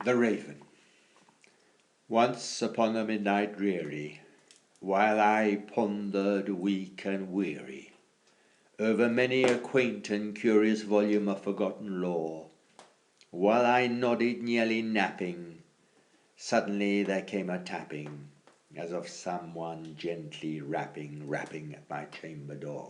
The Raven. Once upon a midnight dreary, while I pondered weak and weary over many a quaint and curious volume of forgotten lore, while I nodded nearly napping, suddenly there came a tapping, as of someone gently rapping at my chamber door.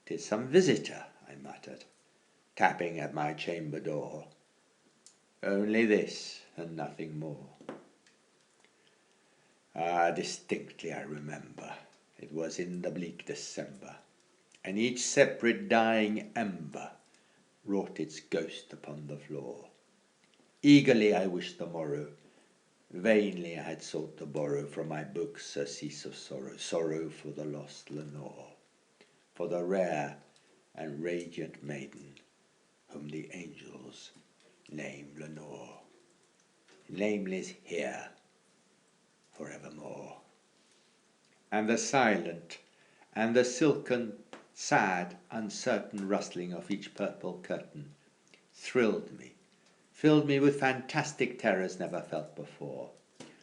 "'Tis some visitor," I muttered, "tapping at my chamber door. Only this, and nothing more." Distinctly I remember, it was in the bleak December, and each separate dying ember wrought its ghost upon the floor. Eagerly I wished the morrow, vainly I had sought to borrow from my books surcease of sorrow, sorrow for the lost Lenore, for the rare and radiant maiden whom the angels name Lenore, nameless here forevermore. And the silent and the silken, sad, uncertain rustling of each purple curtain thrilled me, filled me with fantastic terrors never felt before,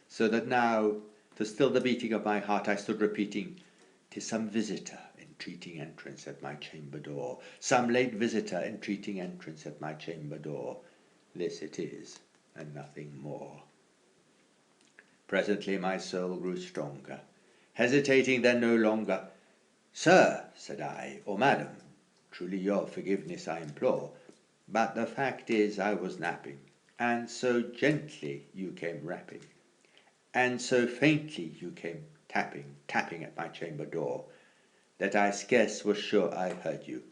so that now, to still the beating of my heart, I stood repeating, "'Tis some visitor entreating entrance at my chamber door, some late visitor entreating entrance at my chamber door. This it is, and nothing more." Presently my soul grew stronger, hesitating then no longer. "Sir," said I, "or madam, truly your forgiveness I implore, but the fact is I was napping, and so gently you came rapping, and so faintly you came tapping at my chamber door, that I scarce was sure I heard you."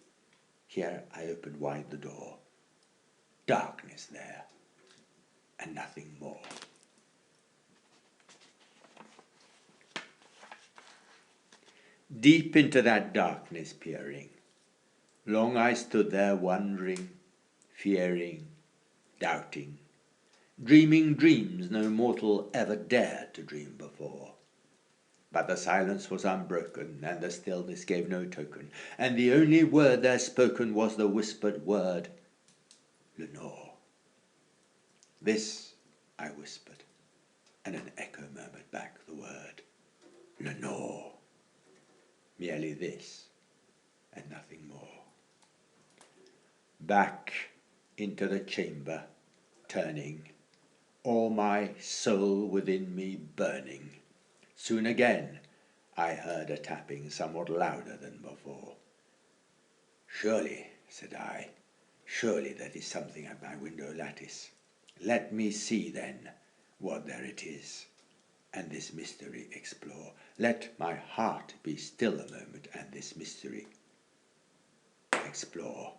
Here I opened wide the door. Darkness there, and nothing more. Deep into that darkness peering, long I stood there wondering, fearing, doubting, dreaming dreams no mortal ever dared to dream before. But the silence was unbroken, and the stillness gave no token, and the only word there spoken was the whispered word, "Lenore." This I whispered, and an echo murmured back the word, "Lenore." Merely this, and nothing more. Back into the chamber, turning, all my soul within me burning, soon again I heard a tapping somewhat louder than before. "Surely," said I, "surely that is something at my window lattice. Let me see, then, what there it is, and this mystery explore. Let my heart be still a moment, and this mystery explore.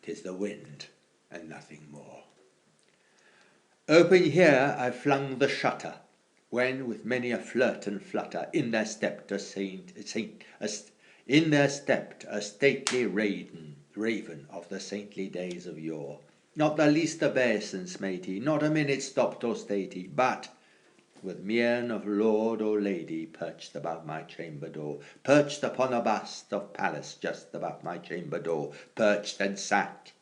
'Tis the wind, and nothing more." Open here I flung the shutter, when with many a flirt and flutter in there stepped a stately raven of the saintly days of yore. Not the least obeisance made he, not a minute stopped or stayed he, but with mien of lord or lady perched above my chamber door, perched upon a bust of Pallas just above my chamber door, perched and sat,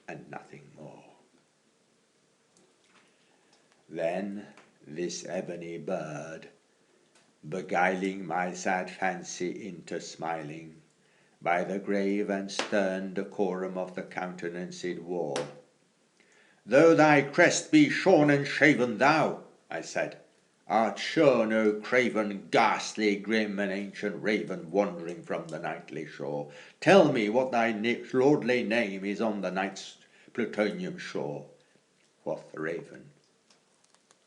and nothing more. Then this ebony bird, beguiling my sad fancy into smiling, by the grave and stern decorum of the countenance it wore, "Though thy crest be shorn and shaven, thou," I said, "art sure no craven, ghastly, grim, and ancient raven wandering from the nightly shore. Tell me what thy lordly name is on the night's Plutonian shore." Quoth the raven,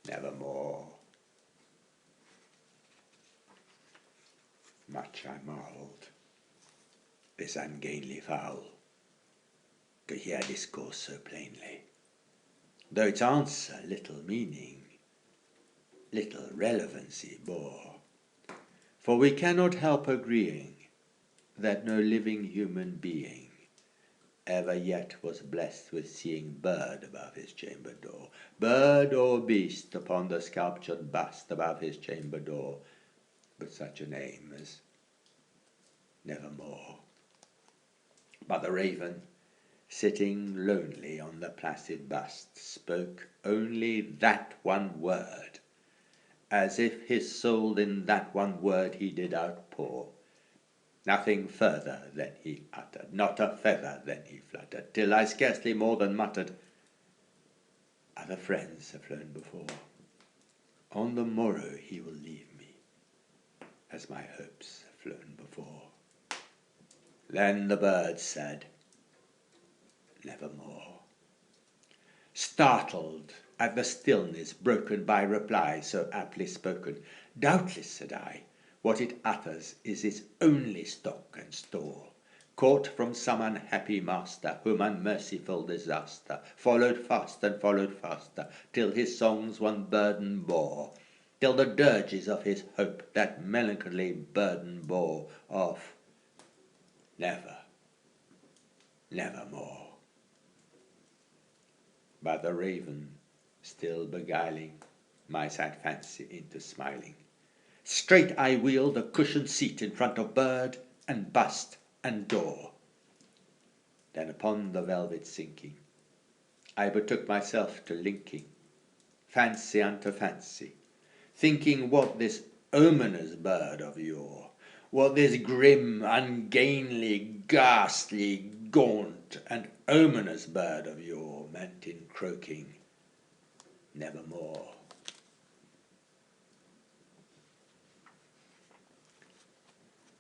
"Nevermore." Much I marvelled, this ungainly fowl, to hear discourse so plainly, though its answer little meaning, little relevancy bore. For we cannot help agreeing that no living human being ever yet was blessed with seeing bird above his chamber door, bird or beast upon the sculptured bust above his chamber door, but such a name as Nevermore. But the raven, sitting lonely on the placid bust, spoke only that one word, as if his soul in that one word he did outpour. Nothing further than he uttered, not a feather than he fluttered, till I scarcely more than muttered, other friends have flown before. On the morrow he will leave me, as my hopes have flown before. Then the bird said, nevermore. Startled at the stillness broken by reply so aptly spoken, doubtless, said I, what it utters is its only stock and store, caught from some unhappy master, whom unmerciful disaster followed fast and followed faster, till his songs one burden bore, till the dirges of his hope that melancholy burden bore of never, nevermore. But the raven, still beguiling my sad fancy into smiling, straight I wheeled a cushioned seat in front of bird and bust and door. Then upon the velvet sinking, I betook myself to linking fancy unto fancy, thinking what this ominous bird of yore, what this grim, ungainly, ghastly, gaunt, and ominous bird of yore meant in croaking nevermore.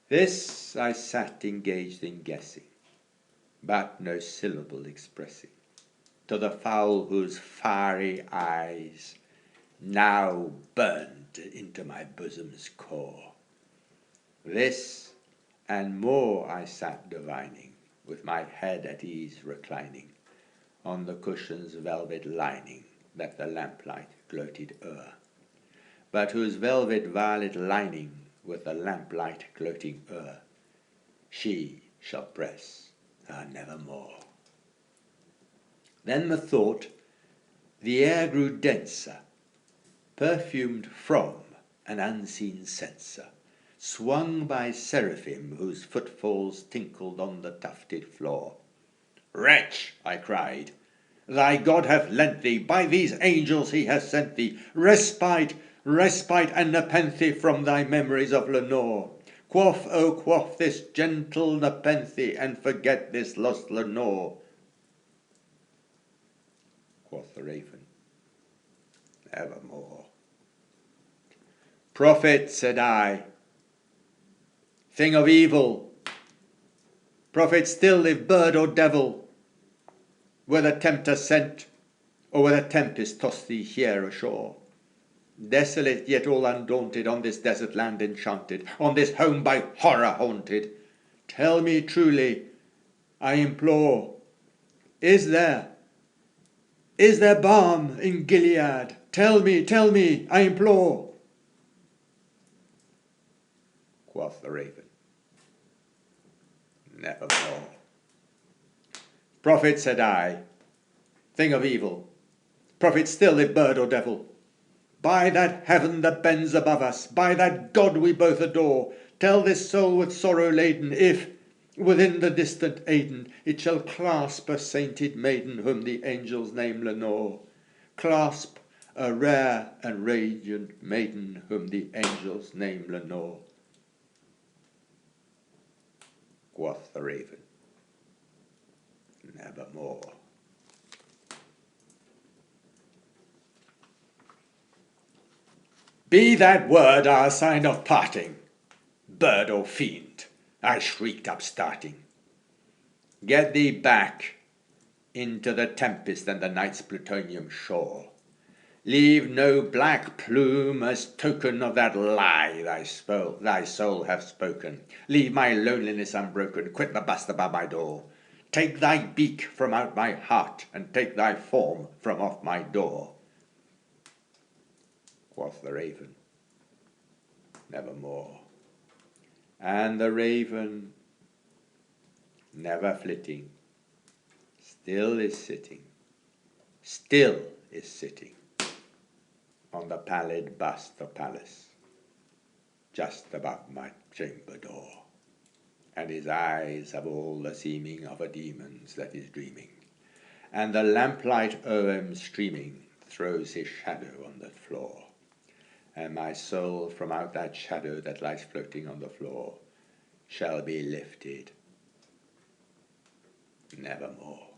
This I sat engaged in guessing, but no syllable expressing, to the fowl whose fiery eyes now burned into my bosom's core. This and more I sat divining, with my head at ease reclining on the cushion's velvet lining that the lamplight gloated o'er, but whose velvet violet lining with the lamplight gloating o'er she shall press her nevermore. Then methought the air grew denser, perfumed from an unseen censer, swung by seraphim whose footfalls tinkled on the tufted floor. Wretch, I cried, thy God hath lent thee, by these angels he hath sent thee, respite, respite and nepenthe from thy memories of Lenore. Quaff, oh quaff this gentle nepenthe, and forget this lost Lenore. Quoth the raven, nevermore. Prophet, said I, thing of evil, prophet still if bird or devil, were the tempter sent, or were the tempest tossed thee here ashore, desolate yet all undaunted, on this desert land enchanted, on this home by horror haunted, tell me truly, I implore, is there balm in Gilead? Tell me, I implore. Quoth the raven, nevermore. Prophet, said I, thing of evil, prophet still if bird or devil, by that heaven that bends above us, by that God we both adore, tell this soul with sorrow laden, if, within the distant Aidenn, it shall clasp a sainted maiden whom the angels name Lenore, clasp a rare and radiant maiden whom the angels name Lenore. Quoth the raven, nevermore. Be that word our sign of parting, bird or fiend, I shrieked upstarting. Get thee back into the tempest and the night's plutonium shore. Leave no black plume as token of that lie thy soul hath spoken. Leave my loneliness unbroken, quit the bust above my door. Take thy beak from out my heart, and take thy form from off my door. Quoth the raven, nevermore. And the raven, never flitting, still is sitting on the pallid bust of Pallas, just above my chamber door. and his eyes have all the seeming of a demon's that is dreaming, and the lamplight o'er him streaming throws his shadow on the floor, and my soul from out that shadow that lies floating on the floor shall be lifted nevermore.